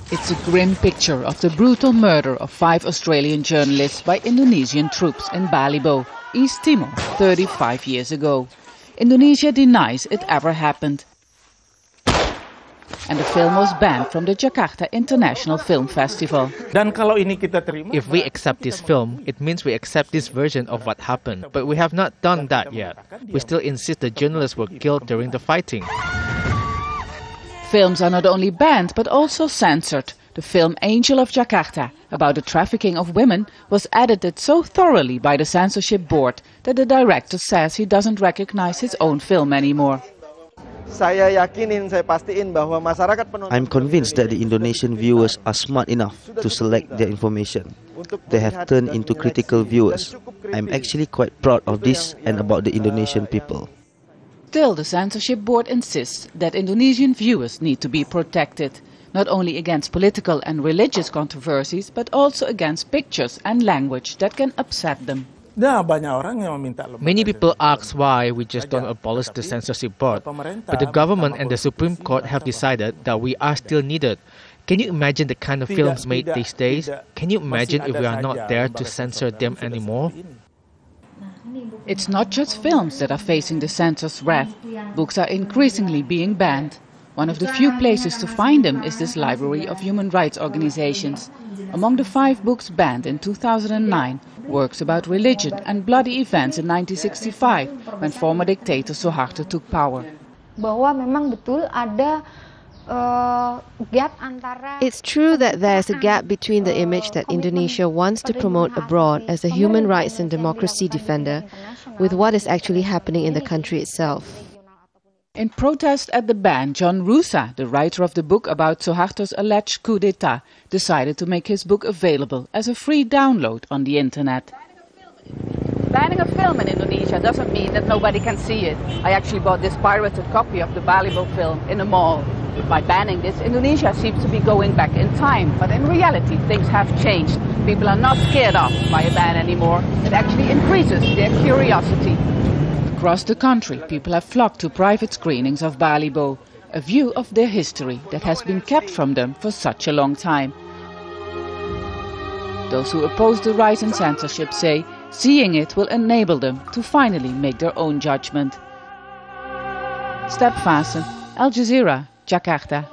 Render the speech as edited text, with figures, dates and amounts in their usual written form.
It's a grim picture of the brutal murder of 5 Australian journalists by Indonesian troops in Balibo, East Timor, 35 years ago. Indonesia denies it ever happened. And the film was banned from the Jakarta International Film Festival. If we accept this film, it means we accept this version of what happened. But we have not done that yet. We still insist the journalists were killed during the fighting. Films are not only banned but also censored. The film Angel of Jakarta, about the trafficking of women, was edited so thoroughly by the censorship board that the director says he doesn't recognize his own film anymore. I'm convinced that the Indonesian viewers are smart enough to select their information. They have turned into critical viewers. I'm actually quite proud of this and about the Indonesian people. Still, the censorship board insists that Indonesian viewers need to be protected, not only against political and religious controversies, but also against pictures and language that can upset them. Many people ask why we just don't abolish the censorship board, but the government and the Supreme Court have decided that we are still needed. Can you imagine the kind of films made these days? Can you imagine if we are not there to censor them anymore? It's not just films that are facing the censor's wrath. Books are increasingly being banned. One of the few places to find them is this library of human rights organizations. Among the 5 books banned in 2009, works about religion and bloody events in 1965, when former dictator Suharto took power. It's true that there's a gap between the image that Indonesia wants to promote abroad as a human rights and democracy defender with what is actually happening in the country itself. In protest at the ban, John Rusa, the writer of the book about Suharto's alleged coup d'etat, decided to make his book available as a free download on the internet. Banning a film in Indonesia doesn't mean that nobody can see it. I actually bought this pirated copy of the Balibo film in a mall. By banning this, Indonesia seems to be going back in time, but in reality things have changed. People are not scared off by a ban anymore. It actually increases their curiosity. Across the country, people have flocked to private screenings of Balibo, a view of their history that has been kept from them for such a long time. Those who oppose the rise in censorship say seeing it will enable them to finally make their own judgment. Vaessen, Al Jazeera, Jakarta.